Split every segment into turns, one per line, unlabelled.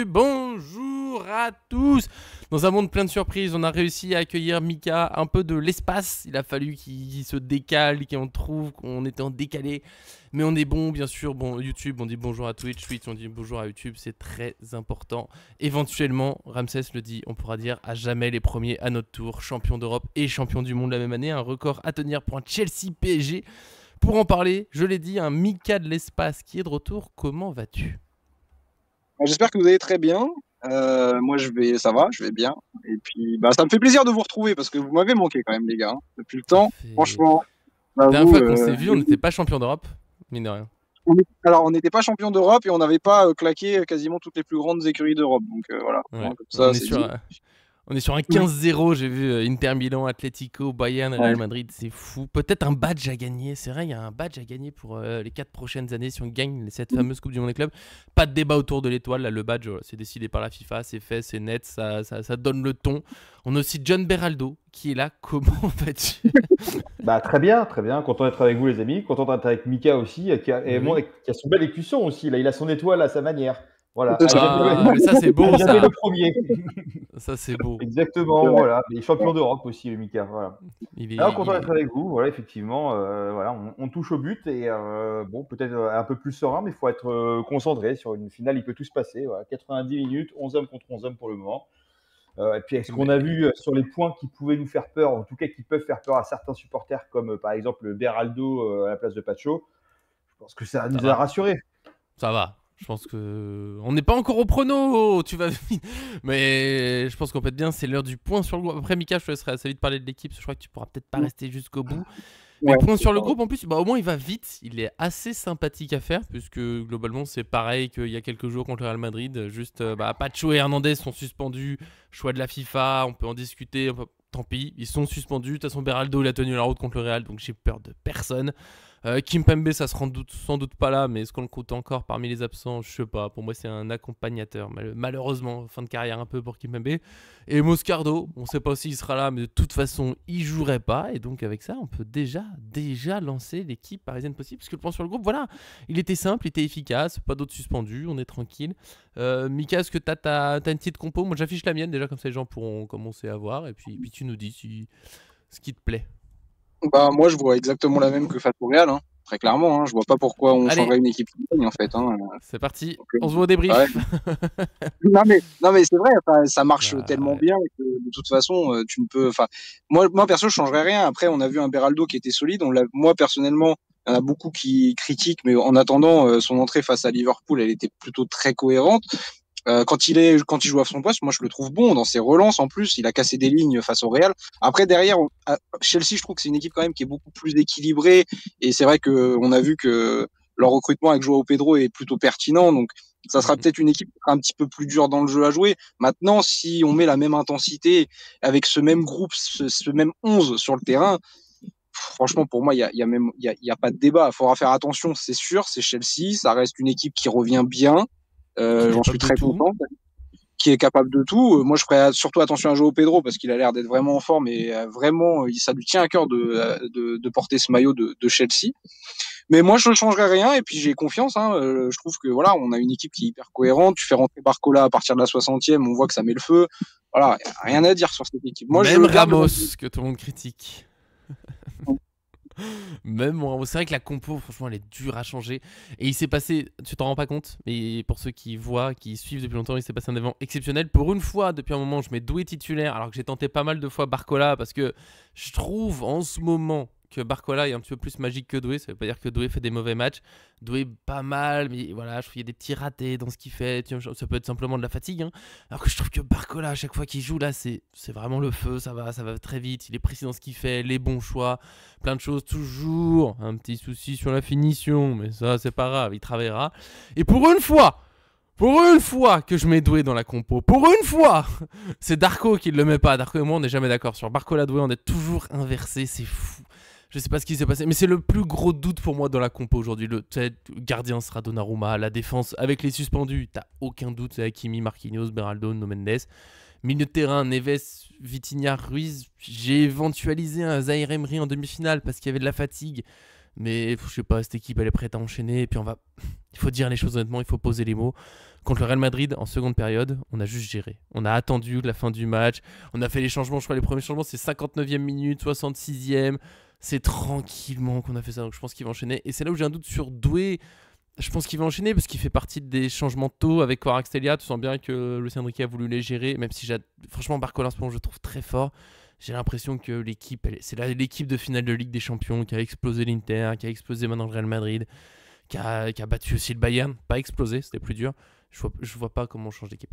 Bonjour à tous. Dans un monde plein de surprises, on a réussi à accueillir Mika un peu de l'espace. Il a fallu qu'il se décale, qu'on trouve qu'on était en décalé. Mais on est bon, bien sûr. Bon, YouTube, on dit bonjour à Twitch. Twitch, on dit bonjour à YouTube. C'est très important. Éventuellement, Ramsès le dit, on pourra dire à jamais les premiers à notre tour. Champion d'Europe et champion du monde la même année. Un record à tenir pour un Chelsea PSG. Pour en parler, je l'ai dit, un Mika de l'espace qui est de retour. Comment vas-tu ?
J'espère que vous allez très bien. Moi, ça va, je vais bien. Et puis, ça me fait plaisir de vous retrouver parce que vous m'avez manqué quand même, les gars, depuis le temps. Franchement,
la dernière fois qu'on s'est vu, on n'était pas champion d'Europe, mine de rien.
Alors, on n'était pas champion d'Europe et on n'avait pas claqué quasiment toutes les plus grandes écuries d'Europe. Donc voilà.
Ouais.
Comme ça,
On est sur un 15-0, j'ai vu Inter Milan, Atlético, Bayern, Real Madrid, c'est fou. Peut-être un badge à gagner, c'est vrai, il y a un badge à gagner pour les 4 prochaines années si on gagne cette fameuse Coupe du Monde des clubs. Pas de débat autour de l'étoile, là le badge c'est décidé par la FIFA, c'est fait, c'est net, ça donne le ton. On a aussi John Beraldo qui est là, comment vas-tu ?
Très bien, content d'être avec vous les amis, content d'être avec Mika aussi, qui a son bel écusson aussi, là il a son étoile à sa manière. Voilà.
Mais ça c'est beau, ça.
Le premier.
Ça c'est beau.
Exactement, voilà. Il est champion d'Europe aussi, le Mika. Voilà. Alors content d'être avec vous. Voilà, effectivement, on touche au but et peut-être un peu plus serein, mais il faut être concentré sur une finale. Il peut tout se passer. Voilà. 90 minutes, 11 hommes contre 11 hommes pour le moment. Et puis, ce qu'on a vu sur les points qui pouvaient nous faire peur, en tout cas qui peuvent faire peur à certains supporters, comme par exemple Beraldo à la place de Pacho, je pense que ça nous a rassurés.
Ça va. Je pense que on n'est pas encore au prono, tu vas vite. Mais je pense qu'on peut être bien, c'est l'heure du point sur le groupe. Après Mika, je te laisserai assez vite parler de l'équipe, je crois que tu pourras peut-être pas rester jusqu'au bout. Mais le point sur le groupe, en plus, au moins il va vite, il est assez sympathique à faire, puisque globalement c'est pareil qu'il y a quelques jours contre le Real Madrid. Juste, Pacho et Hernandez sont suspendus, choix de la FIFA, on peut en discuter, tant pis, ils sont suspendus. De toute façon, Beraldo il a tenu la route contre le Real, donc j'ai peur de personne. Kimpembe, ça se rend sans doute pas là, mais est-ce qu'on le compte encore parmi les absents? Je sais pas. Pour moi, c'est un accompagnateur. Malheureusement, fin de carrière un peu pour Kimpembe. Et Moscardo, on sait pas s'il sera là, mais de toute façon, il jouerait pas. Et donc, avec ça, on peut déjà lancer l'équipe parisienne possible. Parce que le point sur le groupe, voilà, il était simple, il était efficace. Pas d'autres suspendus, on est tranquille. Mika, est-ce que t'as une petite compo? Moi, j'affiche la mienne déjà, comme ça les gens pourront commencer à voir. Et puis tu nous dis ce qui te plaît.
Moi, je vois exactement la même que face au Real, très clairement. Je vois pas pourquoi on changerait une équipe qui gagne, en fait.
C'est parti, on se voit au débrief.
Non mais c'est vrai, ça marche tellement bien que de toute façon, tu ne peux. Moi perso, je changerais rien. Après, on a vu un Beraldo qui était solide. Moi personnellement, il y en a beaucoup qui critiquent, mais en attendant, son entrée face à Liverpool, elle était plutôt très cohérente. Quand il joue à son poste, moi je le trouve bon dans ses relances. En plus, il a cassé des lignes face au Real. Après derrière, Chelsea, je trouve que c'est une équipe quand même qui est beaucoup plus équilibrée. Et c'est vrai que on a vu que leur recrutement avec Joao Pedro est plutôt pertinent. Donc ça sera peut-être une équipe qui sera un petit peu plus dure dans le jeu à jouer. Maintenant, si on met la même intensité avec ce même groupe, ce même 11 sur le terrain, franchement, pour moi, il y a pas de débat. Il faudra faire attention, c'est sûr. C'est Chelsea, ça reste une équipe qui revient bien. J'en suis très content, qui est capable de tout. Moi, je ferais surtout attention à Joao Pedro parce qu'il a l'air d'être vraiment en forme et vraiment, ça lui tient à cœur de porter ce maillot de Chelsea. Mais moi, je ne changerais rien et puis j'ai confiance. Je trouve que voilà, on a une équipe qui est hyper cohérente. Tu fais rentrer Barcola à partir de la 60e, on voit que ça met le feu. Voilà, rien à dire sur cette équipe. Moi,
même Ramos que tout le monde critique. Même c'est vrai que la compo, franchement, elle est dure à changer. Et il s'est passé, tu t'en rends pas compte, mais pour ceux qui voient, qui suivent depuis longtemps, il s'est passé un événement exceptionnel. Pour une fois, depuis un moment, je mets Doué titulaire, alors que j'ai tenté pas mal de fois Barcola, parce que je trouve en ce moment que Barcola est un petit peu plus magique que Doué. Ça veut pas dire que Doué fait des mauvais matchs. Doué pas mal, mais voilà, je trouve qu'il y a des petits ratés dans ce qu'il fait. Ça peut être simplement de la fatigue. Alors que je trouve que Barcola, à chaque fois qu'il joue, là, c'est vraiment le feu. Ça va très vite. Il est précis dans ce qu'il fait, les bons choix, plein de choses. Toujours un petit souci sur la finition, mais ça, c'est pas grave, il travaillera. Et pour une fois que je mets Doué dans la compo, pour une fois, c'est Darko qui ne le met pas. Darko et moi, on n'est jamais d'accord sur Barcola Doué. On est toujours inversés, c'est fou. Je sais pas ce qui s'est passé, mais c'est le plus gros doute pour moi dans la compo aujourd'hui. Le gardien sera Donnarumma, la défense avec les suspendus, t'as aucun doute, c'est Hakimi, Marquinhos, Beraldo, No Mendes. Milieu de terrain, Neves, Vitinha, Ruiz. J'ai éventualisé un Zaïre Emery en demi-finale parce qu'il y avait de la fatigue. Mais je sais pas, cette équipe, elle est prête à enchaîner. Et puis il faut dire les choses honnêtement, il faut poser les mots. Contre le Real Madrid, en seconde période, on a juste géré. On a attendu la fin du match. On a fait les changements. Je crois les premiers changements, c'est 59e minute, 66e. C'est tranquillement qu'on a fait ça. Donc je pense qu'il va enchaîner. Et c'est là où j'ai un doute sur Doué. Je pense qu'il va enchaîner parce qu'il fait partie des changements tôt avec Kvaratskhelia. Tu sens bien que Luis Enrique a voulu les gérer. Même si franchement, Barcola, en ce moment, je le trouve très fort. J'ai l'impression que l'équipe, c'est l'équipe de finale de Ligue des Champions qui a explosé l'Inter, qui a explosé maintenant le Real Madrid, qui a battu aussi le Bayern. Pas explosé, c'était plus dur. Je vois pas comment on change d'équipe.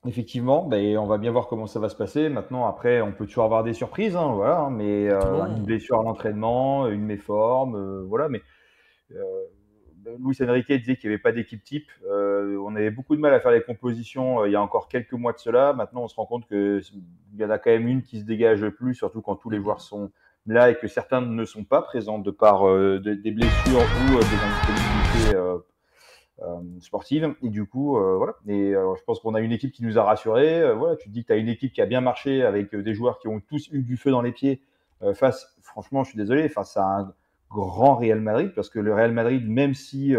Effectivement, on va bien voir comment ça va se passer. Maintenant, après, on peut toujours avoir des surprises, hein, voilà, mais une blessure à l'entraînement, une méforme, voilà, mais Luis Enrique disait qu'il n'y avait pas d'équipe type. On avait beaucoup de mal à faire les compositions il y a encore quelques mois de cela. Maintenant, on se rend compte qu'il y en a quand même une qui se dégage plus, surtout quand tous les joueurs sont là et que certains ne sont pas présents de par des blessures ou des indisponibilités sportives. Et du coup, voilà. Et je pense qu'on a une équipe qui nous a rassurés. Voilà, tu te dis que tu as une équipe qui a bien marché avec des joueurs qui ont tous eu du feu dans les pieds franchement, je suis désolé, face à un grand Real Madrid, parce que le Real Madrid, même si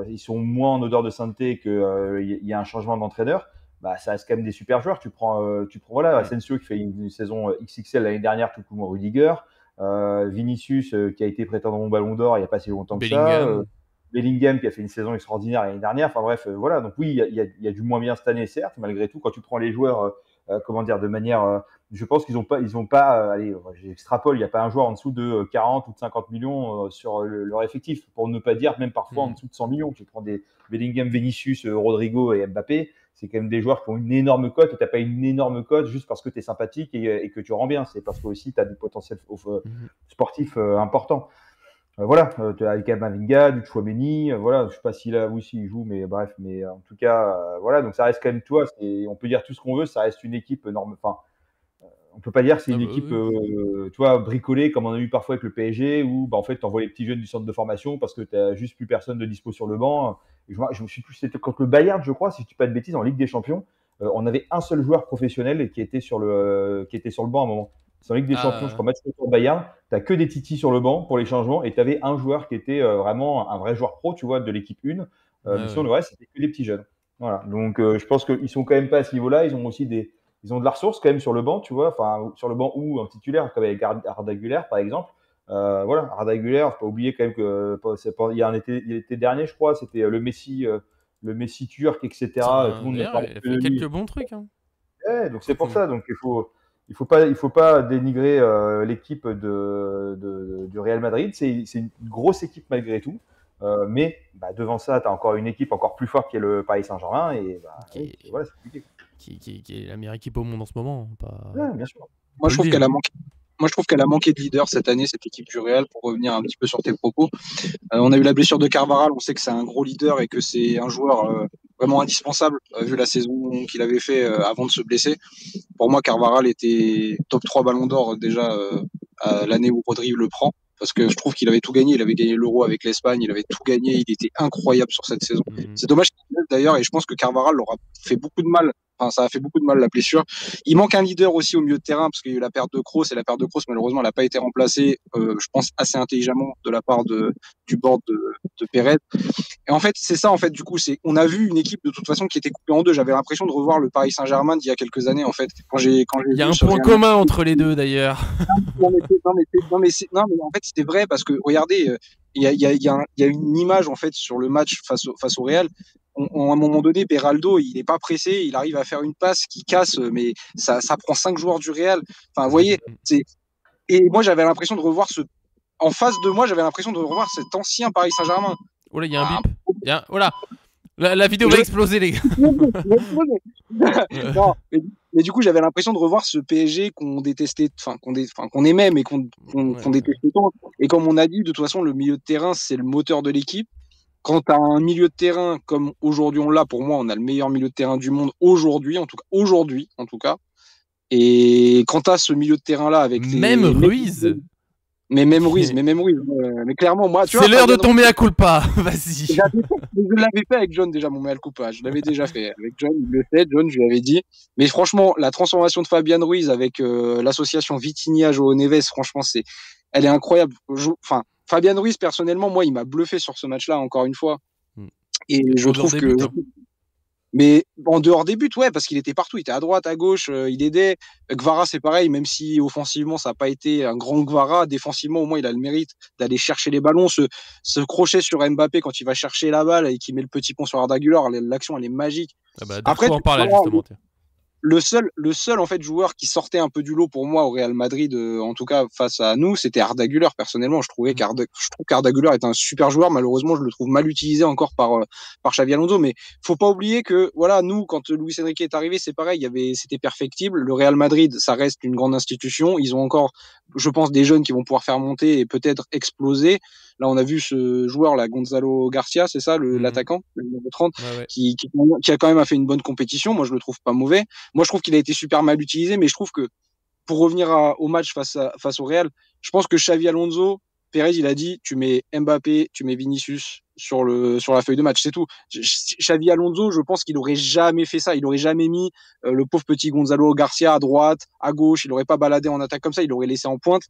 ils sont moins en odeur de sainteté et qu'il y a un changement d'entraîneur, ça reste quand même des super joueurs. Tu prends voilà, Asensio qui fait une saison XXL l'année dernière, tout comme Rudiger, Vinicius qui a été prétendant au Ballon d'Or il n'y a pas si longtemps que ça, Bellingham qui a fait une saison extraordinaire l'année dernière. Enfin bref, voilà. Donc oui, il y a du moins bien cette année, certes, malgré tout, quand tu prends les joueurs, de manière je pense qu'ils ont pas allez, j'extrapole, il n'y a pas un joueur en dessous de 40 ou de 50 millions sur leur effectif, pour ne pas dire même parfois en dessous de 100 millions. Tu prends des Bellingham, Vinicius, Rodrigo et Mbappé, c'est quand même des joueurs qui ont une énorme cote, et tu n'as pas une énorme cote juste parce que tu es sympathique et que tu rends bien, c'est parce que aussi tu as du potentiel sportif important. Voilà, tu as Kamavinga, du Chouameni, voilà, je sais pas s'il joue, mais bref, mais en tout cas, voilà, donc ça reste quand même, toi, on peut dire tout ce qu'on veut, ça reste une équipe énorme, enfin, on peut pas dire que c'est une équipe bricolée comme on a eu parfois avec le PSG où en fait tu envoies les petits jeunes du centre de formation parce que tu n'as juste plus personne de dispo sur le banc. Je me suis plus, c'était contre le Bayern, je crois, si je dis pas de bêtises, en Ligue des Champions, on avait un seul joueur professionnel qui était sur le banc à un moment. C'est en Ligue des Champions, je crois, match contre le Bayern, tu n'as que des titis sur le banc pour les changements et tu avais un joueur qui était vraiment un vrai joueur pro, tu vois, de l'équipe 1. Mais sinon, le reste, c'était que des petits jeunes. Voilà. Donc je pense qu'ils sont quand même pas à ce niveau-là. Ils ont aussi ils ont de la ressource quand même sur le banc, tu vois, enfin sur le banc ou un titulaire, comme avec Arda Güler par exemple. Voilà, Arda Güler, faut pas oublier quand même que il y a l'été dernier, je crois, c'était le Messi turc, etc. Tout le monde
il a fait quelques bons trucs. Hein.
Ouais, donc c'est pour ça. Donc il faut pas dénigrer l'équipe du Real Madrid. C'est une grosse équipe malgré tout. Mais devant ça, tu as encore une équipe encore plus forte qui est le Paris Saint-Germain. Et voilà, c'est compliqué.
Qui est la meilleure équipe au monde en ce moment.
Ouais, bien sûr.
Moi, je trouve qu'elle a manqué de leader cette année, cette équipe du Real, pour revenir un petit peu sur tes propos. On a eu la blessure de Carvajal, on sait que c'est un gros leader et que c'est un joueur vraiment indispensable, vu la saison qu'il avait fait avant de se blesser. Pour moi, Carvajal était top 3 Ballon d'Or déjà à l'année où Rodri le prend. Parce que je trouve qu'il avait tout gagné. Il avait gagné l'Euro avec l'Espagne, il avait tout gagné. Il était incroyable sur cette saison. C'est dommage qu'il se blesse d'ailleurs, et je pense que Carvajal l'aura fait beaucoup de mal. Enfin, ça a fait beaucoup de mal la blessure. Il manque un leader aussi au milieu de terrain parce qu'il y a eu la perte de Kroos, et la perte de Kroos, malheureusement, elle n'a pas été remplacée, je pense, assez intelligemment de la part du board de Pérez. Et en fait, c'est ça, en fait, du coup, on a vu une équipe de toute façon qui était coupée en deux. J'avais l'impression de revoir le Paris Saint-Germain d'il y a quelques années, en fait.
Il y a un point commun entre les deux, d'ailleurs.
Non, mais en fait, c'était vrai parce que, regardez, il y a une image, en fait, sur le match face au Real. À un moment donné, Beraldo, il n'est pas pressé, il arrive à faire une passe qui casse, mais ça prend 5 joueurs du Real. Enfin, vous voyez, et moi, j'avais l'impression de revoir en face de moi, j'avais l'impression de revoir cet ancien Paris Saint-Germain.
Oh là, il y a un bip. Oh là, la vidéo va exploser, les gars.
Non, mais du coup, j'avais l'impression de revoir ce PSG qu'on détestait, qu'on aimait, mais qu'on détestait tant. Et comme on a dit, de toute façon, le milieu de terrain, c'est le moteur de l'équipe. Quand tu as un milieu de terrain comme aujourd'hui on l'a, pour moi, on a le meilleur milieu de terrain du monde aujourd'hui, en tout cas. Et quand tu as ce milieu de terrain-là avec
même Ruiz.
Mais même Ruiz, mais clairement, moi, tu vois.
C'est l'heure de ton mea culpa, vas-y.
Je l'avais fait avec John déjà, mon mea culpa. Je l'avais déjà fait avec John, il le fait, John, je lui avais dit. Mais franchement, la transformation de Fabian Ruiz avec l'association Vitinha-João Neves, franchement, elle est incroyable. Enfin, Fabian Ruiz, personnellement, moi, il m'a bluffé sur ce match-là, encore une fois. Et je trouve que. Mais en dehors des buts, ouais, parce qu'il était partout, il était à droite, à gauche, il aidait. Gvara, c'est pareil, même si offensivement, ça n'a pas été un grand Gvara, défensivement, au moins, il a le mérite d'aller chercher les ballons. Ce crochet sur Mbappé quand il va chercher la balle et qu'il met le petit pont sur Arda Güler, l'action, elle est magique.
Ah bah, après, on parlait justement.
Le seul en fait joueur qui sortait un peu du lot pour moi au Real Madrid, en tout cas face à nous, c'était Arda Güler. Personnellement, je trouve qu'Arda Güler est un super joueur. Malheureusement, je le trouve mal utilisé encore par Xavi Alonso. Mais faut pas oublier que voilà, nous, quand Luis Enrique est arrivé, c'est pareil, c'était perfectible. Le Real Madrid, ça reste une grande institution. Ils ont encore, je pense, des jeunes qui vont pouvoir faire monter et peut-être exploser. Là, on a vu ce joueur, là, Gonzalo Garcia, c'est ça, l'attaquant, le numéro 30,
ouais.
Qui a quand même fait une bonne compétition. Moi, je le trouve pas mauvais. Moi, je trouve qu'il a été super mal utilisé, mais je trouve que pour revenir au match face au Real, je pense que Xavi Alonso, Pérez, il a dit, tu mets Mbappé, tu mets Vinicius sur la feuille de match, c'est tout. Xavi Alonso, je pense qu'il aurait jamais fait ça. Il aurait jamais mis le pauvre petit Gonzalo Garcia à droite, à gauche. Il aurait pas baladé en attaque comme ça. Il aurait laissé en pointe.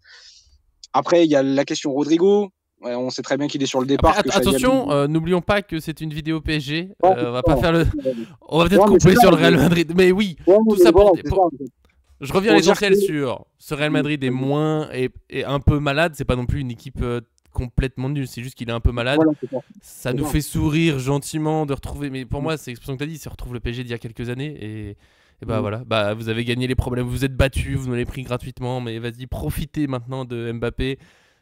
Après, il y a la question Rodrigo. Ouais, on sait très bien qu'il est sur le départ.
Après, attention, n'oublions pas que c'est une vidéo PSG. On va pas faire le. On va peut-être couper sur le Real Madrid. Mais oui, tout ça pour. Je reviens à l'essentiel sur ce Real Madrid est moins et un peu malade. C'est pas non plus une équipe complètement nulle. C'est juste qu'il est un peu malade. Voilà, ça nous fait sourire gentiment de retrouver. Mais pour moi, c'est l'expression que tu as dit. C'est retrouve le PSG d'il y a quelques années et bah voilà. Bah vous avez gagné les problèmes. Vous êtes battus. Vous nous l'avez pris gratuitement. Mais vas-y, profitez maintenant de Mbappé.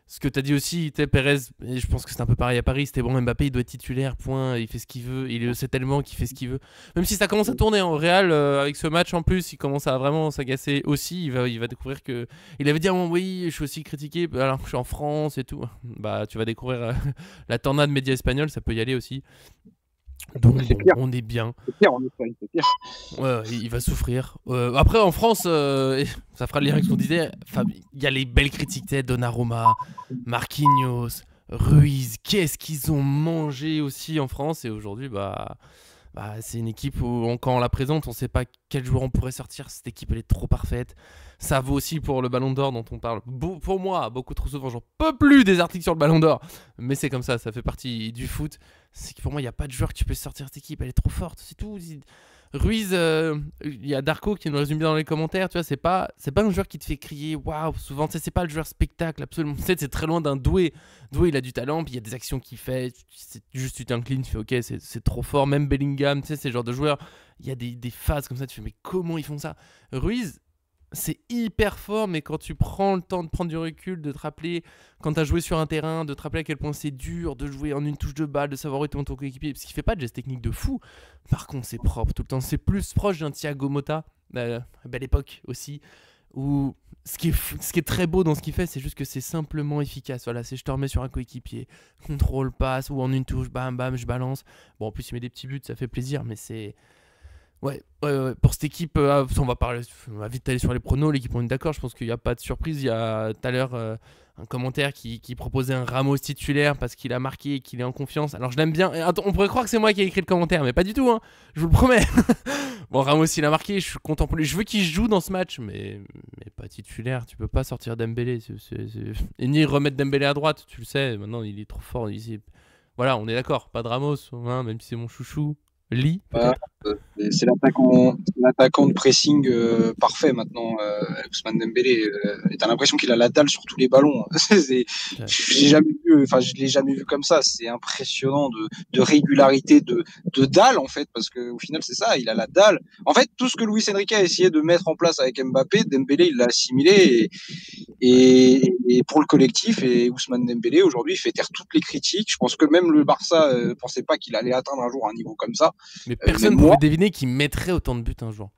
Ce que tu as dit aussi, Pérez, et je pense que c'est un peu pareil à Paris, c'était bon, Mbappé il doit être titulaire, point, il fait ce qu'il veut, il le sait tellement qu'il fait ce qu'il veut. Même si ça commence à tourner en Real, avec ce match en plus, il commence à vraiment s'agacer aussi, il va découvrir que... Il avait dit, oui, je suis aussi critiqué alors que je suis en France et tout. Bah tu vas découvrir la tornade média espagnole, ça peut y aller aussi. Donc on est bien.
C'est pire en Espagne, c'est pire.
Ouais, il va souffrir. Après en France, ça fera le lien avec ce qu'on disait. Il y a les belles critiques, Donnarumma, Marquinhos, Ruiz. Qu'est-ce qu'ils ont mangé aussi en France. Et aujourd'hui, c'est une équipe où quand on la présente, on ne sait pas quel joueur on pourrait sortir. Cette équipe, elle est trop parfaite. Ça vaut aussi pour le Ballon d'Or dont on parle. Pour moi, beaucoup trop souvent, j'en peux plus des articles sur le Ballon d'Or. Mais c'est comme ça fait partie du foot. C'est que pour moi, il n'y a pas de joueur que tu peux sortir cette équipe. Elle est trop forte, c'est tout. Ruiz, il y a Darko qui nous résume bien dans les commentaires. Tu vois, c'est pas un joueur qui te fait crier waouh. Souvent, c'est pas le joueur spectacle, absolument. C'est très loin d'un doué. Doué, il a du talent, puis il y a des actions qu'il fait. Juste, tu t'inclines, tu fais ok, c'est trop fort. Même Bellingham, tu sais, c'est le genre de joueur. Il y a des phases comme ça, tu fais mais comment ils font ça? Ruiz, c'est hyper fort, mais quand tu prends le temps de prendre du recul, de te rappeler quand tu as joué sur un terrain, de te rappeler à quel point c'est dur de jouer en une touche de balle, de savoir où est ton coéquipier, parce qu'il fait pas de gestes techniques de fou. Par contre, c'est propre tout le temps. C'est plus proche d'un Thiago Motta, belle époque aussi, où ce qui est très beau dans ce qu'il fait, c'est juste que c'est simplement efficace. Voilà, c'est je te remets sur un coéquipier, contrôle, passe, ou en une touche, bam, bam, je balance. Bon, en plus, il met des petits buts, ça fait plaisir, mais c'est... Ouais. Pour cette équipe, on va vite aller sur les pronos. L'équipe, on est d'accord. Je pense qu'il n'y a pas de surprise. Il y a tout à l'heure un commentaire qui proposait un Ramos titulaire parce qu'il a marqué et qu'il est en confiance. Alors je l'aime bien. Attends, on pourrait croire que c'est moi qui ai écrit le commentaire, mais pas du tout. Hein. Je vous le promets. Bon, Ramos, il a marqué. Je suis content pour lui. Je veux qu'il joue dans ce match, mais pas titulaire. Tu peux pas sortir Dembélé. Et ni remettre Dembélé à droite. Tu le sais. Maintenant, il est trop fort. Voilà, on est d'accord. Pas de Ramos, hein, même si c'est mon chouchou. Lee,
c'est l'attaquant de pressing parfait maintenant. Ousmane Dembélé, t'as l'impression qu'il a la dalle sur tous les ballons. Je l'ai jamais vu comme ça. C'est impressionnant de régularité, de dalle en fait, parce que au final c'est ça, il a la dalle. En fait, tout ce que Luis Enrique a essayé de mettre en place avec Mbappé, Dembélé il l'a assimilé et pour le collectif. Et Ousmane Dembélé aujourd'hui il fait taire toutes les critiques. Je pense que même le Barça pensait pas qu'il allait atteindre un jour un niveau comme ça.
Mais personne ne pouvait deviner qu'il mettrait autant de buts un jour.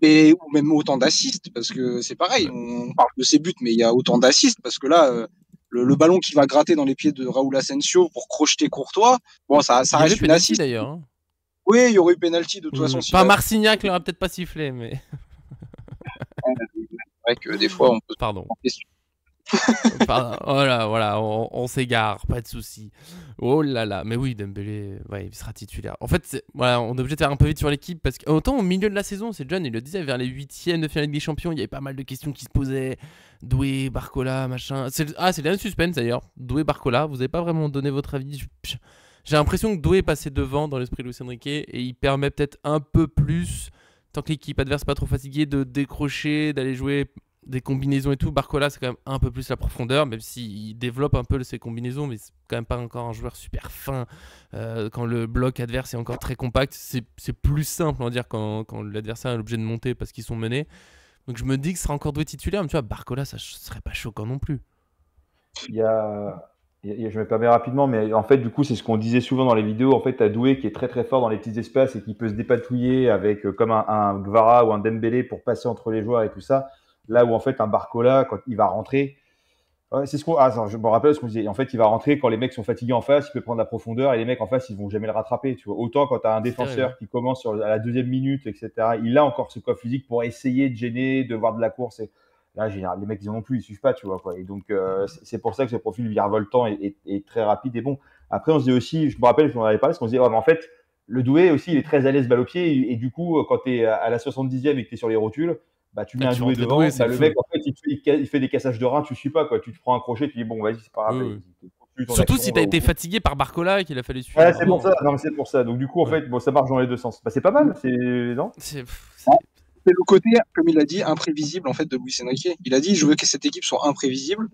Ou même autant d'assists, parce que c'est pareil, on parle de ses buts, mais il y a autant d'assists, parce que là, le ballon qui va gratter dans les pieds de Raúl Asensio pour crocheter Courtois, bon, ça reste une assist.
D'ailleurs. Hein.
Oui, il y aurait eu pénalty de toute façon.
Pas Marcignac l'aurait peut-être pas sifflé, mais...
C'est vrai que des fois, on peut...
Pardon. Pardon, voilà, on s'égare, pas de souci. Oh là là, mais oui, Dembélé, ouais, il sera titulaire. En fait, voilà, on est obligé de faire un peu vite sur l'équipe parce qu'autant au milieu de la saison, c'est John, il le disait, vers les 8e de finale des champions, il y avait pas mal de questions qui se posaient. Doué, Barcola, machin. C'est le dernier suspense d'ailleurs. Doué, Barcola, vous n'avez pas vraiment donné votre avis. J'ai l'impression que Doué est passé devant dans l'esprit de Luis Enrique et il permet peut-être un peu plus, tant que l'équipe adverse n'est pas trop fatiguée, de décrocher, d'aller jouer des combinaisons et tout. Barcola, c'est quand même un peu plus la profondeur, même s'il développe un peu ses combinaisons, mais c'est quand même pas encore un joueur super fin. Quand le bloc adverse est encore très compact, c'est plus simple, on va dire, quand l'adversaire est obligé de monter parce qu'ils sont menés. Donc je me dis que ce sera encore Doué titulaire, mais tu vois, Barcola, ça serait pas choquant non plus.
Je me permets rapidement, mais en fait, du coup, c'est ce qu'on disait souvent dans les vidéos. En fait, t'as Doué qui est très très fort dans les petits espaces et qui peut se dépatouiller avec comme un Gvara ou un Dembélé pour passer entre les joueurs et tout ça. Là où en fait un Barcola, quand il va rentrer, c'est ce qu'on. Je me rappelle ce qu'on disait. En fait, il va rentrer quand les mecs sont fatigués en face, il peut prendre la profondeur et les mecs en face, ils vont jamais le rattraper. Tu vois. Autant quand tu as un défenseur qui commence à la 2e minute, etc. Il a encore ce coffre physique pour essayer de gêner, de voir de la course. Et là, les mecs, ils en ont plus, ils suivent pas, tu vois. Quoi. Et donc, c'est pour ça que ce profil virevoltant est très rapide et bon. Après, on se dit aussi, je me rappelle, je m'en avais parlé, parce qu'on se dit, mais en fait, le Doué aussi, il est très à l'aise balle au pied. Et du coup, quand tu es à la 70e et que tu es sur les rotules, bah, tu mets un Doué devant, le mec, en fait, il fait des cassages de reins, tu ne suis pas, quoi. Tu te prends un crochet, tu dis, bon, vas-y, c'est pas grave.
Surtout si tu as été fatigué par Barcola et qu'il a fallu suivre.
Ouais, c'est pour ça. Non, mais c'est pour ça. Donc, du coup, en fait, bon, ça marche dans les deux sens. Bah, c'est pas mal, non ?
C'est le côté, comme il a dit, imprévisible en fait de Luis Enrique. Il a dit, je veux que cette équipe soit imprévisible.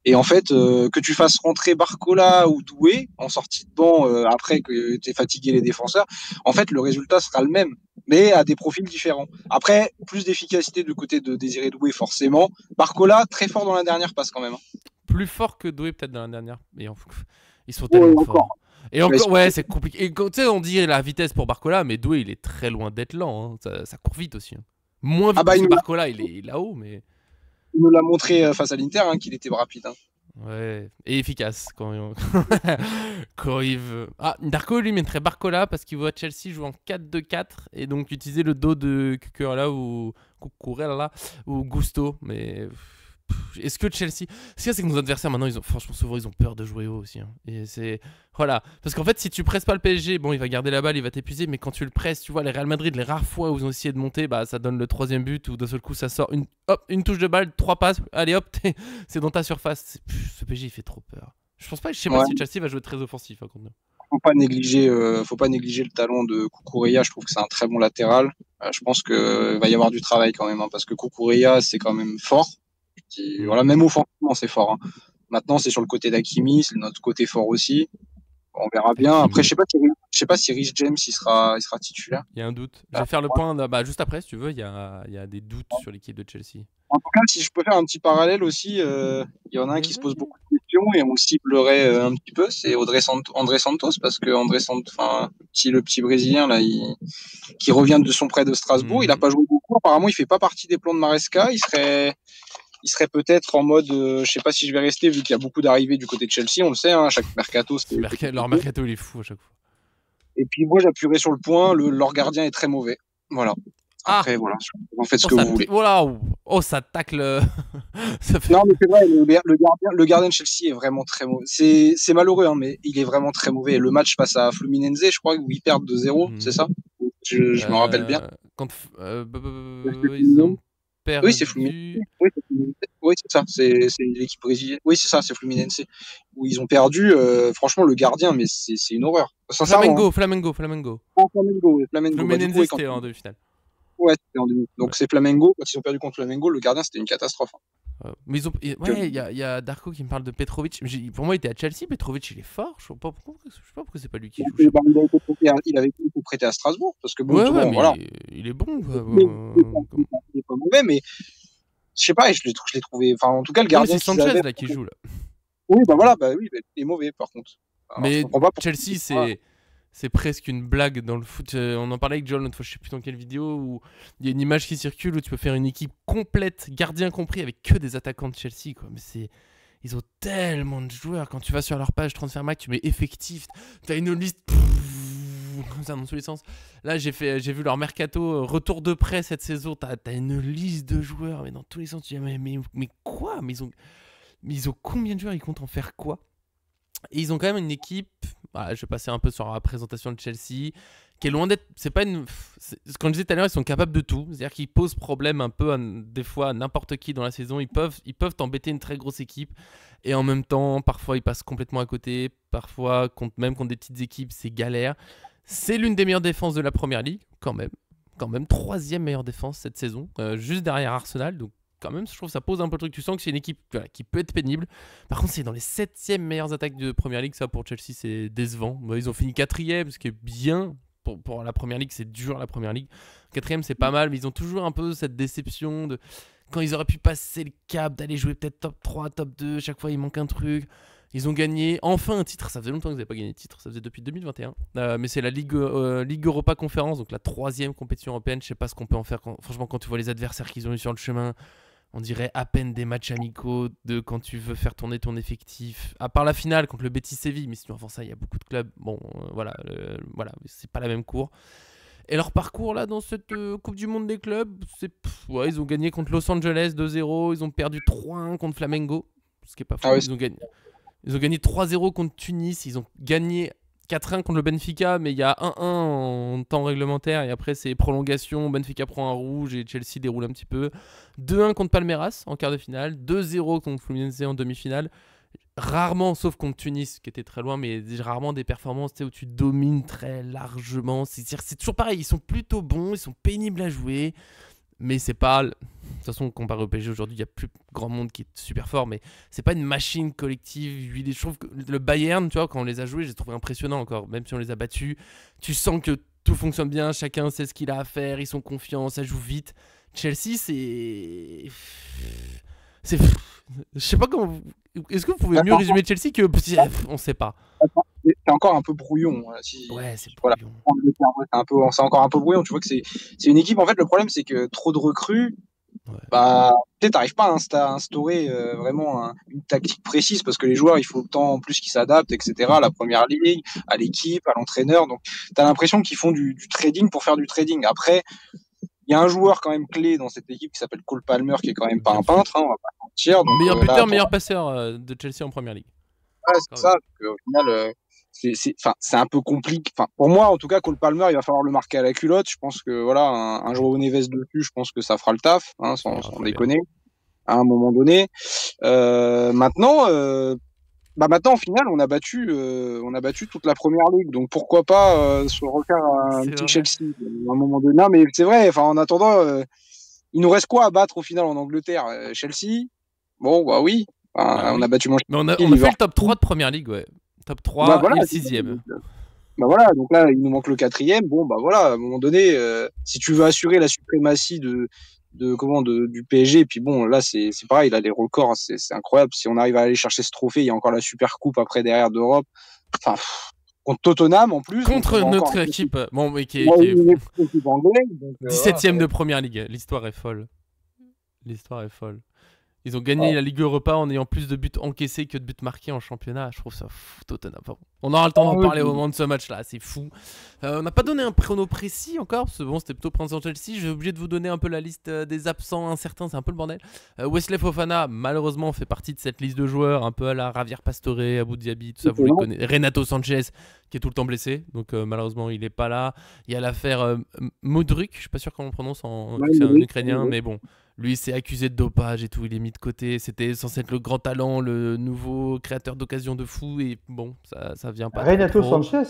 Et en fait, que tu fasses rentrer Barcola ou Doué en sortie de banc après que tu aies fatigué les défenseurs, en fait, le résultat sera le même, mais à des profils différents. Après, plus d'efficacité du côté de Désiré Doué, forcément. Barcola, très fort dans la dernière passe quand même.
Plus fort que Doué, peut-être, dans la dernière. Mais ils sont tellement forts. Et encore, ouais, c'est compliqué. Et tu sais, on dit la vitesse pour Barcola, mais Doué, il est très loin d'être lent. Hein. Ça court vite aussi. Hein. Moins vite que Barcola, il est là-haut, mais...
Il nous l'a montré face à l'Inter, qu'il était rapide. Hein.
Ouais, et efficace quand il veut. Ah, Darko lui mettrait Barcola parce qu'il voit Chelsea jouer en 4-2-4 et donc utiliser le dos de Cucurella ou Cucurella ou Gusto. Mais est-ce que Chelsea... Ce qu'il y a, c'est que nos adversaires maintenant, franchement, souvent ils ont peur de jouer haut aussi. Hein. Et c'est... Voilà. Parce qu'en fait, si tu presses pas le PSG, bon, il va garder la balle, il va t'épuiser, mais quand tu le presses, tu vois, les Real Madrid, les rares fois où ils ont essayé de monter, bah ça donne le 3e but où d'un seul coup ça sort une touche de balle, 3 passes, allez hop, c'est dans ta surface. Ce PSG il fait trop peur. Je sais pas si Chelsea va jouer très offensif. Hein,
faut pas négliger le talent de Cucurella. Je trouve que c'est un très bon latéral. Je pense qu'il va y avoir du travail quand même, parce que Cucurella c'est quand même fort. Voilà, même offensivement c'est fort. Hein. Maintenant c'est sur le côté d'Hakimi, c'est notre côté fort aussi. On verra bien. Après, je sais pas si Rich James il sera titulaire.
Il y a un doute. Je vais faire le point juste après, si tu veux. Il y a des doutes sur l'équipe de Chelsea.
En tout cas, si je peux faire un petit parallèle aussi, il y en a un qui se pose beaucoup de questions et on ciblerait un petit peu, c'est André Santos, parce que André Santos, le petit Brésilien là, qui revient de son prêt de Strasbourg, il n'a pas joué beaucoup. Apparemment, il fait pas partie des plans de Maresca. Il serait peut-être en mode, je sais pas si je vais rester vu qu'il y a beaucoup d'arrivées du côté de Chelsea, on le sait, hein, chaque mercato.
Leur mercato il est fou à chaque fois.
Et puis moi j'appuierai sur le point, leur gardien est très mauvais. Voilà. Après voilà, vous faites ce que vous voulez.
Voilà, ça tacle.
Non mais c'est vrai, le gardien de Chelsea est vraiment très mauvais. C'est malheureux, hein, mais il est vraiment très mauvais. Le match face à Fluminense, je crois, où ils perdent 2-0, c'est ça? Je me rappelle bien.
Quand ils ont perdu.
Oui, c'est Fluminense. Oui, c'est ça. C'est l'équipe brésilienne. Oui, c'est ça, c'est Fluminense. Où ils ont perdu. Franchement, le gardien, mais c'est une horreur.
Flamengo.
Flamengo,
Fluminense, c'était en demi-finale.
Ouais, c'était en demi. Donc c'est Flamengo. Quand ils ont perdu contre Flamengo, le gardien, c'était une catastrophe.
Mais il y a Darko qui me parle de Petrovic. Pour moi, il était à Chelsea. Petrovic, il est fort. Je sais pas pourquoi c'est pas lui qui joue.
Il avait été prêté à Strasbourg parce que
voilà. Il est bon.
Il est pas mauvais, mais je sais pas. Je l'ai trouvé. Enfin, en tout cas, le gardien.
C'est Sanchez là qui joue là.
Oui, il est mauvais par contre.
Alors, mais Chelsea, c'est presque une blague dans le foot. On en parlait avec John l'autre fois, je sais plus dans quelle vidéo, où il y a une image qui circule où tu peux faire une équipe complète, gardien compris, avec que des attaquants de Chelsea, quoi. Mais ils ont tellement de joueurs. Quand tu vas sur leur page Transfermarkt, tu mets effectif, t'as une liste comme ça dans tous les sens. Là, j'ai vu leur mercato retour de prêt cette saison. T'as une liste de joueurs, mais dans tous les sens. Tu dis mais quoi? Mais Mais ils ont combien de joueurs? Ils comptent en faire quoi? Et ils ont quand même une équipe, voilà, je vais passer un peu sur la présentation de Chelsea, qui est loin d'être. C'est pas une. Quand je disais tout à l'heure, ils sont capables de tout. C'est-à-dire qu'ils posent problème un peu des fois à n'importe qui dans la saison. Ils peuvent t'embêter une très grosse équipe. Et en même temps, parfois ils passent complètement à côté. Parfois, même contre des petites équipes, c'est galère. C'est l'une des meilleures défenses de la Première Ligue, quand même. 3e meilleure défense cette saison, juste derrière Arsenal. Donc quand même, je trouve que ça pose un peu le truc. Tu sens que c'est une équipe qui peut être pénible. Par contre, c'est dans les 7e meilleures attaques de Première Ligue. Ça, pour Chelsea, c'est décevant. Bon, ils ont fini 4e, ce qui est bien. Pour la Première Ligue, c'est dur la Première Ligue. 4e, c'est pas mal, mais ils ont toujours un peu cette déception de quand ils auraient pu passer le cap, d'aller jouer peut-être top 3, top 2. Chaque fois, il manque un truc. Ils ont gagné enfin un titre. Ça faisait longtemps qu'ils n'avaient pas gagné de titre. Ça faisait depuis 2021. Mais c'est la Ligue Europa Conférence, donc la 3e compétition européenne. Je sais pas ce qu'on peut en faire. Franchement, quand tu vois les adversaires qu'ils ont eu sur le chemin, on dirait à peine des matchs amicaux de quand tu veux faire tourner ton effectif. À part la finale contre le Betis Séville, mais sinon avant ça, il y a beaucoup de clubs. Bon, voilà, c'est pas la même cour. Et leur parcours là dans cette Coupe du Monde des clubs, ils ont gagné contre Los Angeles 2-0, ils ont perdu 3-1 contre Flamengo, ce qui est pas fou. Ils ont gagné 3-0 contre Tunis, ils ont gagné 4-1 contre le Benfica, mais il y a 1-1 en temps réglementaire et après c'est prolongation, Benfica prend un rouge et Chelsea déroule un petit peu. 2-1 contre Palmeiras en quart de finale, 2-0 contre Fluminense en demi-finale. Rarement, sauf contre Tunis qui était très loin, mais rarement des performances où tu domines très largement. C'est toujours pareil, ils sont plutôt bons, ils sont pénibles à jouer, mais c'est pas... De toute façon, comparé au PSG aujourd'hui, il y a plus grand monde qui est super fort, mais c'est pas une machine collective. Je trouve que le Bayern, tu vois, quand on les a joués, j'ai trouvé impressionnant encore, même si on les a battus. Tu sens que tout fonctionne bien, chacun sait ce qu'il a à faire, ils sont confiants, ça joue vite. Chelsea, c'est... Je sais pas comment... Est-ce que vous pouvez mieux résumer Chelsea que... On sait pas.
C'est encore un peu brouillon.
Ouais, c'est brouillon.
C'est encore un peu brouillon. Tu vois que c'est une équipe... En fait, le problème, c'est que trop de recrues, peut-être t'arrives pas à instaurer vraiment une tactique précise parce que les joueurs, il faut le temps en plus qu'ils s'adaptent, etc. À la Première Ligue, à l'équipe, à l'entraîneur. Donc, t'as l'impression qu'ils font du trading pour faire du trading. Après... Il y a un joueur quand même clé dans cette équipe qui s'appelle Cole Palmer, qui est quand même pas un peintre, on va pas mentir. Donc,
meilleur buteur, meilleur passeur de Chelsea en Première Ligue.
Ouais, c'est ça. Au final, c'est un peu compliqué. Enfin, pour moi, en tout cas, Cole Palmer, il va falloir le marquer à la culotte. Je pense que voilà, un Joao Neves dessus, je pense que ça fera le taf, sans déconner, à un moment donné. Maintenant, au final, on a battu toute la Première Ligue. Donc pourquoi pas se refaire un petit Chelsea à un moment donné. Non, mais c'est vrai. Enfin, en attendant, il nous reste quoi à battre au final en Angleterre? Chelsea. Bon, bah oui. On a battu
Manchester. Mais on a fait le top 3 de Première Ligue, ouais. Top 3 et le 6e.
Bah voilà. Donc là, il nous manque le 4e. Bon, bah voilà. À un moment donné, si tu veux assurer la suprématie du PSG, et puis bon, là c'est pareil, là les records, c'est incroyable. Si on arrive à aller chercher ce trophée, il y a encore la super coupe après derrière d'Europe, enfin contre Tottenham en plus,
contre notre équipe, bon, mais qui est
équipe anglaise,
17e de Première Ligue. L'histoire est folle. Ils ont gagné la Ligue Europa en ayant plus de buts encaissés que de buts marqués en championnat. Je trouve ça fou, Tottenham. On aura le temps d'en parler au moment de ce match-là, c'est fou. On n'a pas donné un prono précis encore, parce que bon, c'était plutôt Prince Chelsea. J'ai obligé de vous donner un peu la liste des absents incertains, c'est un peu le bordel. Wesley Fofana, malheureusement, fait partie de cette liste de joueurs, un peu à la Javier Pastore, Abou Diaby, tout ça, vous les connaissez. Renato Sanchez, qui est tout le temps blessé, donc malheureusement, il n'est pas là. Il y a l'affaire Modric, je ne suis pas sûr comment on le prononce c'est un ukrainien, mais bon. Lui, c'est accusé de dopage et tout, il est mis de côté. C'était censé être le grand talent, le nouveau créateur d'occasion de fou, et bon, ça vient pas.
Renato Sanchez?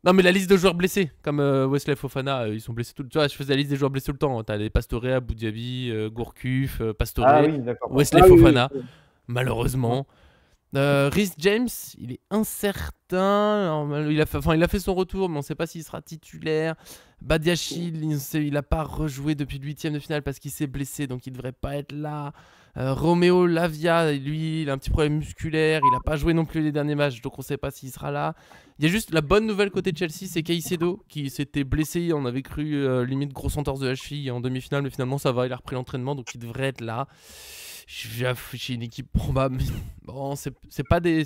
Non, mais la liste de joueurs blessés, comme Wesley Fofana, ils sont blessés tout le temps. Tu vois, je faisais la liste des joueurs blessés tout le temps. T'as les Pastore, Abou Diaby, Gourcuff, Pastore, Wesley Fofana, malheureusement. Reece James, il est incertain. Il a fait son retour, mais on ne sait pas s'il sera titulaire. Badiachil, il n'a pas rejoué depuis le 8e de finale parce qu'il s'est blessé, donc il ne devrait pas être là. Romeo Lavia, lui, il a un petit problème musculaire. Il n'a pas joué non plus les derniers matchs, donc on ne sait pas s'il sera là. Il y a juste la bonne nouvelle côté de Chelsea, c'est Caicedo qui s'était blessé. On avait cru limite grosse entorse de la cheville en demi-finale, mais finalement ça va. Il a repris l'entraînement, donc il devrait être là. J'ai une équipe probable. Bon, c'est pas du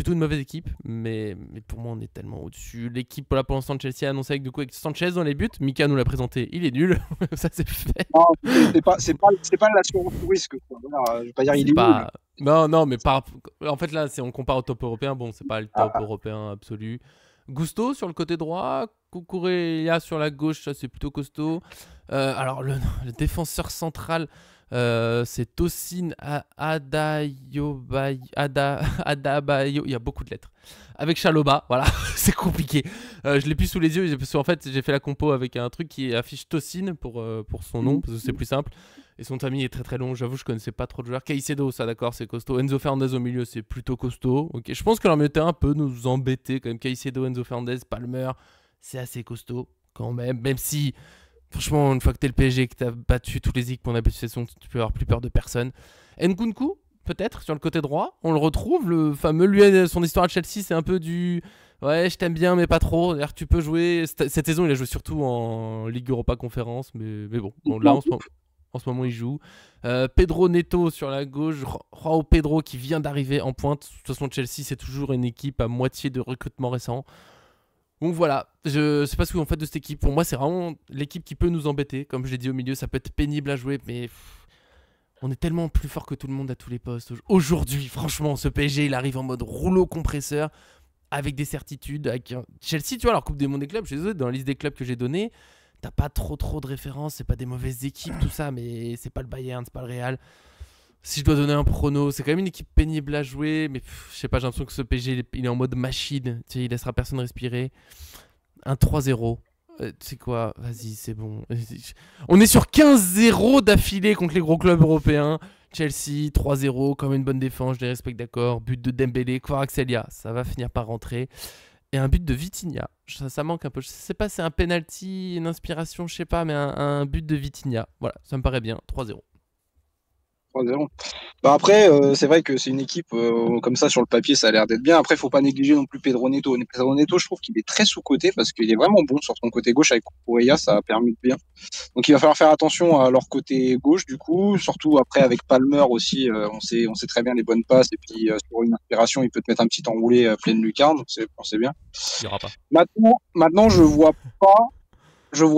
tout une mauvaise équipe, mais pour moi on est tellement au-dessus. L'équipe pour l'instant de Chelsea a annoncé avec Sanchez dans les buts. Mika nous l'a présenté, il est nul. Ça c'est fait.
Non, c'est pas l'assurance pour risque. Voilà, je vais pas dire il est nul.
Non, mais en fait, là, on compare au top européen. Bon, c'est pas le top européen absolu. Gusto sur le côté droit, Kukureya sur la gauche, ça c'est plutôt costaud. Alors, le défenseur central, c'est Tosin Adabayo. Il y a beaucoup de lettres. Avec Chaloba, voilà, c'est compliqué. Je l'ai plus sous les yeux, parce qu'en fait, j'ai fait la compo avec un truc qui affiche Tosin pour son nom, parce que c'est plus simple. Et son famille est très très long, j'avoue, je connaissais pas trop de joueurs. Caicedo, ça d'accord, c'est costaud. Enzo Fernandez au milieu, c'est plutôt costaud. Ok, je pense que leur milieu de terrain peut nous embêter quand même. Caicedo, Enzo Fernandez, Palmer, c'est assez costaud quand même. Même si, franchement, une fois que t'es le PSG et que t'as battu tous les équipes qu'on a battu cette saison, tu peux avoir plus peur de personne. Nkunku, peut-être, sur le côté droit, on le retrouve. Le fameux, lui, son histoire à Chelsea, c'est un peu du. Ouais, je t'aime bien, mais pas trop. D'ailleurs, tu peux jouer. Cette saison, il a joué surtout en Ligue Europa Conférence, mais bon, là, en ce moment, il joue. Pedro Neto sur la gauche. Joao Pedro qui vient d'arriver en pointe. De toute façon, Chelsea, c'est toujours une équipe à moitié de recrutement récent. Donc voilà, je sais pas ce que vous en faites de cette équipe. Pour moi, c'est vraiment l'équipe qui peut nous embêter. Comme je l'ai dit au milieu, ça peut être pénible à jouer, mais on est tellement plus fort que tout le monde à tous les postes. Aujourd'hui, franchement, ce PSG, il arrive en mode rouleau compresseur avec des certitudes. Avec Chelsea, tu vois, leur Coupe des Mondes des clubs, je suis désolé, dans la liste des clubs que j'ai donnée, t'as pas trop de références, c'est pas des mauvaises équipes, tout ça, mais c'est pas le Bayern, c'est pas le Real. Si je dois donner un prono, c'est quand même une équipe pénible à jouer, mais je sais pas, j'ai l'impression que ce PSG, il est en mode machine, tu sais, il laissera personne respirer. Un 3-0. Tu sais quoi, vas-y, c'est bon. On est sur 15-0 d'affilée contre les gros clubs européens. Chelsea, 3-0, comme une bonne défense, je les respecte, d'accord. But de Dembélé, Kvaratskhelia, ça va finir par rentrer. Et un but de Vitinha, ça manque un peu. Je sais pas, c'est un penalty, une inspiration, je sais pas, mais un but de Vitinha. Voilà, ça me paraît bien, 3-0.
3-0. Bah après, c'est vrai que c'est une équipe comme ça sur le papier, ça a l'air d'être bien. Après, faut pas négliger non plus Pedro Neto. Pedro Neto, je trouve qu'il est très sous-coté parce qu'il est vraiment bon sur son côté gauche avec Cucurella, ça a permis de bien. Donc il va falloir faire attention à leur côté gauche du coup, surtout après avec Palmer aussi, on sait très bien les bonnes passes et puis sur une inspiration, il peut te mettre un petit enroulé pleine lucarne, donc c'est bien.
Il y aura pas.
Maintenant, je vois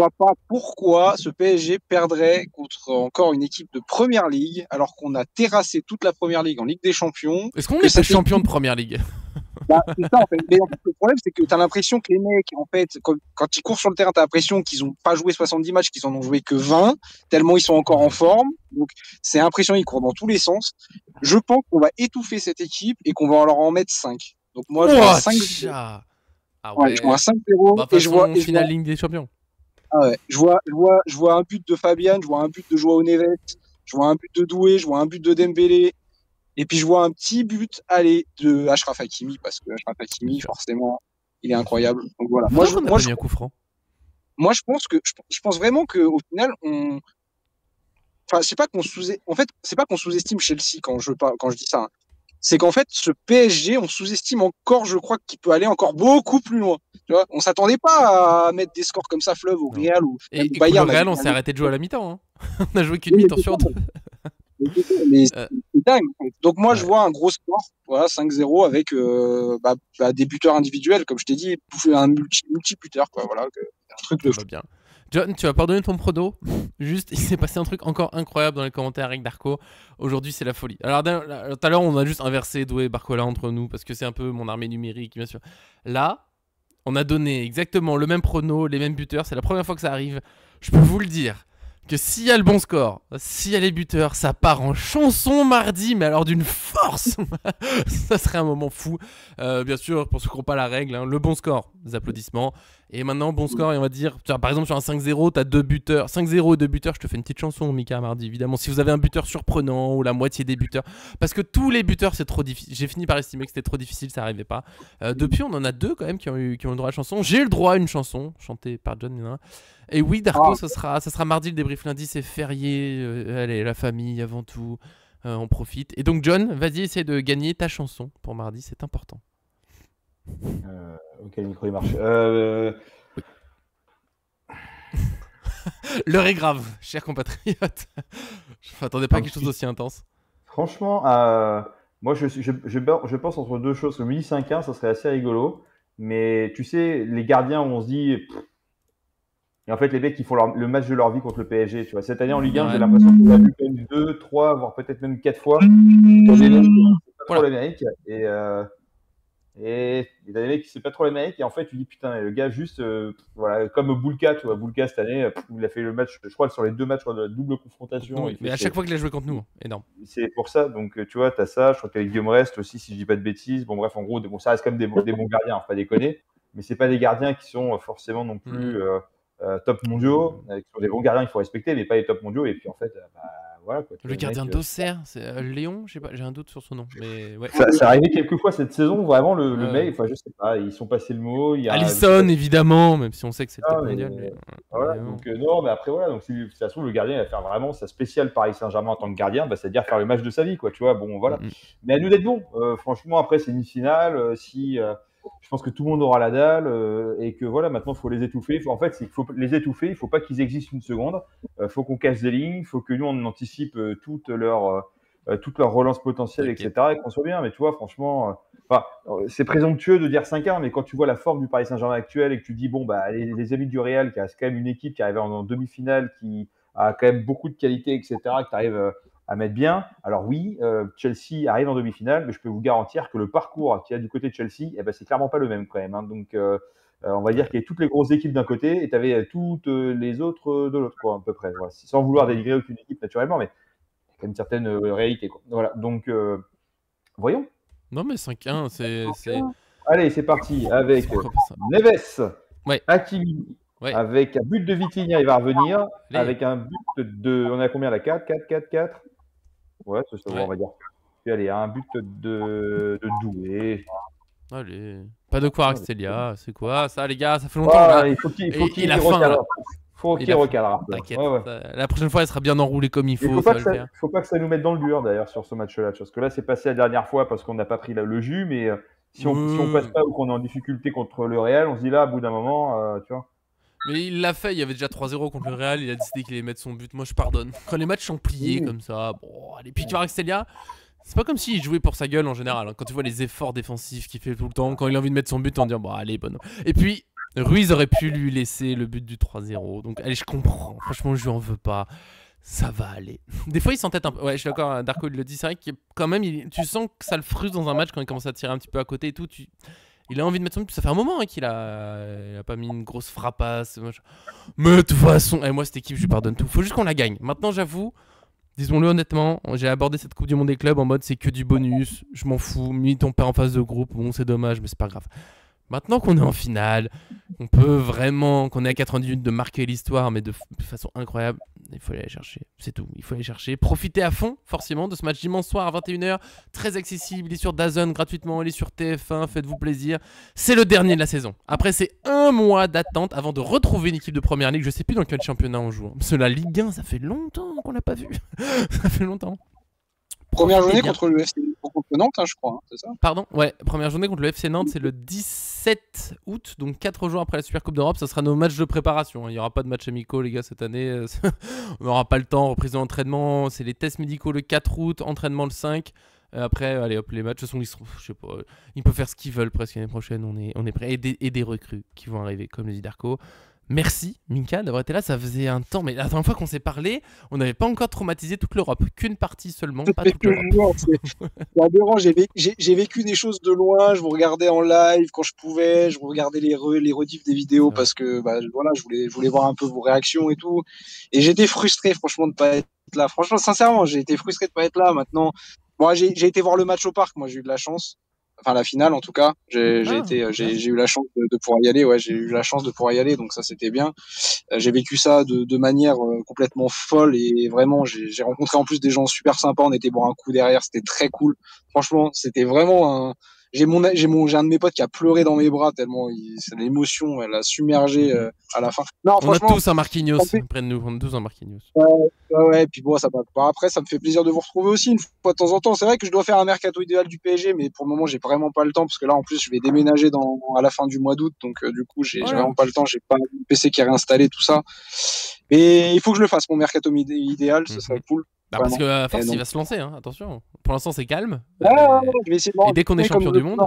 pas pourquoi ce PSG perdrait contre encore une équipe de Première Ligue alors qu'on a terrassé toute la Première Ligue en Ligue des Champions.
Est-ce qu'on est champion de Première Ligue?
C'est ça, en fait. Mais en fait, le problème, c'est que tu as l'impression que les mecs, en fait, quand ils courent sur le terrain, tu as l'impression qu'ils n'ont pas joué 70 matchs, qu'ils en ont joué que 20, tellement ils sont encore en forme. Donc, c'est impressionnant, ils courent dans tous les sens. Je pense qu'on va étouffer cette équipe et qu'on va leur en mettre 5. Donc, moi, je vois 5-0.
Ah ouais.
Je vois un 5-0
et je vois finale Ligue des Champions.
Ah ouais. Je vois un but de Fabian, je vois un but de Joao Neves, je vois un but de Doué, je vois un but de Dembélé. Et puis je vois un petit but aller de Achraf Hakimi parce que Achraf Hakimi forcément il est incroyable. Donc voilà. Moi je pense vraiment que au final c'est pas qu'on sous-estime Chelsea quand je dis ça. Hein. C'est qu'en fait ce PSG on sous-estime encore, je crois qu'il peut aller encore beaucoup plus loin. Tu vois, on s'attendait pas à mettre des scores comme ça fleuve au Real ou
et au Bayern. Au Real, on s'est arrêté de jouer à la mi-temps. Hein. On a joué qu'une mi-temps sur deux.
Mais c'est dingue. Donc moi je vois un gros score, voilà 5-0 avec des buteurs individuels, comme je t'ai dit, un multi-buteur quoi, voilà, un truc de fou.
Bien. John, tu vas pardonner ton prono. Juste, il s'est passé un truc encore incroyable dans les commentaires avec Darko. Aujourd'hui, c'est la folie. Alors, tout à l'heure, on a juste inversé Doué et Barcola entre nous parce que c'est un peu mon armée numérique, bien sûr. Là, on a donné exactement le même prono, les mêmes buteurs. C'est la première fois que ça arrive. Je peux vous le dire que s'il y a le bon score, s'il y a les buteurs, ça part en chanson mardi, mais alors d'une force. Ça serait un moment fou. Bien sûr, pour ceux qui n'ont pas la règle, hein, le bon score, des applaudissements. Et maintenant, bon score, et on va dire, par exemple, sur un 5-0, tu as 2 buteurs. 5-0 et 2 buteurs, je te fais une petite chanson, Mika, mardi, évidemment. Si vous avez un buteur surprenant ou la moitié des buteurs. Parce que tous les buteurs, c'est trop difficile. J'ai fini par estimer que c'était trop difficile, ça n'arrivait pas. Depuis, on en a 2 quand même qui ont eu le droit à la chanson. J'ai eu le droit à une chanson, chantée par John. Et oui, Darko, ça sera mardi, le débrief lundi, c'est férié. Allez, la famille avant tout. On profite. Et donc, John, vas-y, essaie de gagner ta chanson pour mardi, c'est important.
Ok, le micro il marche.
Oui. L'heure est grave, chers compatriotes. Je m'attendais pas à quelque chose d'aussi intense.
Franchement, moi je pense entre deux choses. Le midi 5-1, ça serait assez rigolo. Mais tu sais, les gardiens, on se dit, Et en fait, les mecs, ils font le match de leur vie contre le PSG. Tu vois. Cette année, en Ligue 1, j'ai l'impression qu'on l'a vu quand même 2, 3, voire peut-être même 4 fois. C'est pas trop l'Amérique. Et t'as des mecs qui ne savent pas trop l'Amérique. Et en fait, tu dis, putain, le gars, juste, voilà, comme Boulka, tu vois, Boulka, cette année, il a fait le match, je crois, sur les 2 matchs de la double confrontation.
Mais à chaque fois qu'il a joué contre nous, énorme.
C'est pour ça. Donc, tu vois, tu as ça. Je crois qu'avec Guillaume Rest aussi, si je dis pas de bêtises. Bon, bref, en gros, ça reste quand même des bons gardiens, faut pas déconner. Mais c'est pas des gardiens qui sont forcément non plus top mondiaux. Qui sont des bons gardiens, il faut respecter, mais pas les top mondiaux. Et puis, en fait, voilà, quoi,
le gardien d'Auxerre, c'est Léon, je sais pas, j'ai un doute sur son nom. Mais ouais.
Ça arrivait quelques fois cette saison, vraiment, le mec, enfin, je sais pas, ils sont passés le mot.
Alisson, évidemment, même si on sait que c'est le top mondial.
Voilà, donc, non, mais après, voilà, donc si ça se trouve, le gardien, il va faire vraiment sa spéciale Paris Saint-Germain en tant que gardien, c'est-à-dire faire le match de sa vie, quoi, tu vois, bon, voilà. Mais à nous d'être bons, franchement, après, c'est une finale, je pense que tout le monde aura la dalle et que voilà, maintenant il faut les étouffer. En fait, il faut les étouffer, il ne faut pas qu'ils existent une seconde. Il faut qu'on casse des lignes, il faut que nous on anticipe toute leur relance potentielle, etc. et qu'on soit bien. Mais tu vois, franchement, c'est présomptueux de dire 5-1, mais quand tu vois la forme du Paris Saint-Germain actuel et que tu dis, bon, bah, les amis du Real, qui a quand même une équipe qui arrive en demi-finale, qui a quand même beaucoup de qualité, etc., que tu arrives à mettre bien. Alors oui, Chelsea arrive en demi-finale, mais je peux vous garantir que le parcours qu'il y a du côté de Chelsea, c'est clairement pas le même quand même. Hein. Donc, on va dire qu'il y avait toutes les grosses équipes d'un côté et tu avais toutes les autres de l'autre, quoi, à peu près. Voilà. Sans vouloir dénigrer aucune équipe naturellement, mais il y a quand même une certaine réalité. Quoi. Voilà. Donc, voyons.
Non, mais 5-1, c'est...
Allez, c'est parti avec Neves, Hakimi.
Ouais.
Avec un but de Vitinha, il va revenir. Allez. Avec un but de. On a combien là? 4. Ouais, c'est ça, on va dire. Puis allez, un but de Doué.
Allez. Pas de quoi, Axtelia. C'est quoi ça, les gars? Ça fait longtemps. Là.
Il faut qu'il recadre. Faut qu'il recadre.
T'inquiète. La prochaine fois, elle sera bien enroulée comme il faut.
Faut pas que ça nous mette dans le dur d'ailleurs sur ce match-là. Parce que là, c'est passé la dernière fois parce qu'on n'a pas pris le jus. Mais si on passe pas ou qu'on est en difficulté contre le Real, on se dit là, à bout d'un moment, tu vois.
Mais il l'a fait, il y avait déjà 3-0 contre le Real, il a décidé qu'il allait mettre son but. Moi je pardonne. Quand les matchs sont pliés comme ça, bon, allez. Puis tu vois, Axtelia, c'est pas comme s'il jouait pour sa gueule en général. Hein. Quand tu vois les efforts défensifs qu'il fait tout le temps, quand il a envie de mettre son but, on dit bon, allez, bon. Et puis, Ruiz aurait pu lui laisser le but du 3-0. Donc, allez, je comprends. Franchement, je lui en veux pas. Ça va aller. Des fois, il s'entête un peu. Ouais, je suis d'accord, Darko, il le dit. C'est vrai que quand même, tu sens que ça le frustre dans un match quand il commence à tirer un petit peu à côté et tout. Il a envie de mettre son but, ça fait un moment qu'il a pas mis une grosse frappasse. Mais de toute façon, moi cette équipe, je lui pardonne tout. Faut juste qu'on la gagne. Maintenant, j'avoue, disons-le honnêtement, j'ai abordé cette Coupe du Monde des clubs en mode c'est que du bonus, je m'en fous. Limite, on perd en phase de groupe, bon, c'est dommage, mais c'est pas grave. Maintenant qu'on est en finale, on peut vraiment, qu'on est à 90 minutes de marquer l'histoire, mais de façon incroyable, il faut aller la chercher. C'est tout, il faut aller chercher. Profiter à fond, forcément, de ce match dimanche soir à 21h. Très accessible, il est sur DAZN gratuitement, il est sur TF1, faites-vous plaisir. C'est le dernier de la saison. Après, c'est 1 mois d'attente avant de retrouver une équipe de première ligue. Je sais plus dans quel championnat on joue. Parce que la Ligue 1, ça fait longtemps qu'on l'a pas vu. Ça fait longtemps.
Première journée contre le FC Nantes, hein, je crois, hein, c'est ça?
Pardon, ouais, première journée contre le FC Nantes, c'est le 17 août, donc 4 jours après la Super Coupe d'Europe, ça sera nos matchs de préparation. Il n'y aura pas de matchs amicaux, les gars, cette année. On n'aura pas le temps, reprise d'entraînement, c'est les tests médicaux le 4 août, entraînement le 5. Après, allez hop, les matchs, de toute façon, je sais pas, ils peuvent faire ce qu'ils veulent presque l'année prochaine, on est prêts. Et des recrues qui vont arriver, comme le dit Darko. Merci Minka d'avoir été là, ça faisait un temps, mais la dernière fois qu'on s'est parlé, on n'avait pas encore traumatisé toute l'Europe, qu'une partie seulement, pas toute l'Europe.
C'est aberrant, j'ai vécu des choses de loin, je vous regardais en live quand je pouvais, je regardais les rediffs des vidéos parce que voilà, je voulais voir un peu vos réactions et tout, et j'étais frustré franchement de pas être là, franchement sincèrement j'ai été frustré de pas être là. Maintenant, moi j'ai été voir le match au parc, moi j'ai eu de la chance. Enfin, la finale, en tout cas, j'ai eu la chance de pouvoir y aller. Ouais, j'ai eu la chance de pouvoir y aller, donc ça, c'était bien. J'ai vécu ça de manière complètement folle et vraiment, j'ai rencontré en plus des gens super sympas. On était boire un coup derrière, c'était très cool. Franchement, c'était vraiment un. J'ai un de mes potes qui a pleuré dans mes bras tellement l'émotion, elle a submergé à la fin. Non,
on a tous un Marquinhos près de nous, on a tous un Marquinhos.
Ouais, puis bon, après, ça me fait plaisir de vous retrouver aussi une fois de temps en temps. C'est vrai que je dois faire un mercato idéal du PSG, mais pour le moment, j'ai vraiment pas le temps parce que là, en plus, je vais déménager à la fin du mois d'août, donc du coup, j'ai vraiment pas le temps. J'ai pas un PC qui est réinstallé, tout ça. Mais il faut que je le fasse, mon mercato idéal, ce serait cool.
Parce que à force, il va se lancer, hein, attention. Pour l'instant, c'est calme.
Je vais essayer de
et dès qu'on est champion du monde.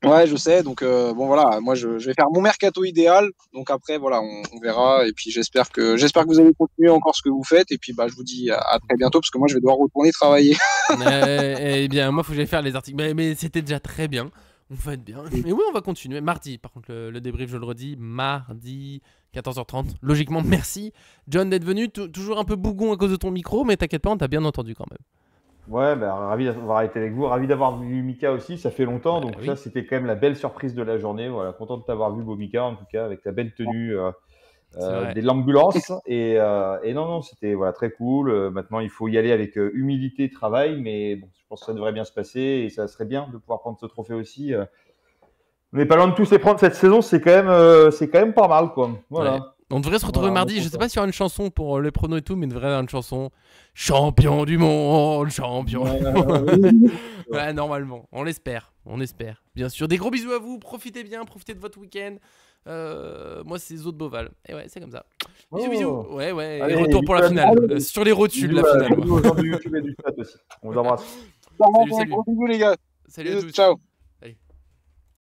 Ouais, je sais. Donc, bon, voilà, moi, je vais faire mon mercato idéal. Donc, après, voilà, on verra. Et puis, j'espère que vous allez continuer encore ce que vous faites. Et puis, bah, je vous dis à très bientôt parce que moi, je vais devoir retourner travailler.
Eh bien, moi, faut que j'aille faire les articles. Mais c'était déjà très bien. On va être bien. Mais oui, on va continuer. Mardi, par contre, le débrief, je le redis. Mardi, 14h30. Logiquement, merci, John, d'être venu. Toujours un peu bougon à cause de ton micro, mais t'inquiète pas, on t'a bien entendu quand même.
Ouais, bah, ravi d'avoir été avec vous. Ravi d'avoir vu Mika aussi. Ça fait longtemps. Donc,
oui.
ça, c'était quand même la belle surprise de la journée. Voilà, content de t'avoir vu, beau Mika, en tout cas, avec ta belle tenue de l'ambulance. Et non, c'était voilà, très cool. Maintenant, il faut y aller avec humilité et travail. Mais bon, je pense que ça devrait bien se passer. Et ça serait bien de pouvoir prendre ce trophée aussi. On n'est pas loin de tous les prendre cette saison. C'est quand même pas mal, quoi. Voilà.
Ouais. On devrait se retrouver mardi. Je sais pas s'il y aura une chanson pour les pronos et tout, mais il devrait y avoir une chanson. Champion du monde, champion. Ouais, normalement. On l'espère. Bien sûr. Des gros bisous à vous. Profitez bien. Profitez de votre week-end. Moi, c'est Zo de Beauval. Et ouais, c'est comme ça. Bisous. Ouais. Allez, et retour pour la finale. Sur les rotules de la finale.
Bisous aux gens du YouTube et du chat aussi. On vous embrasse.
Salut. Bisous, les gars.
Salut à tous.
Ciao.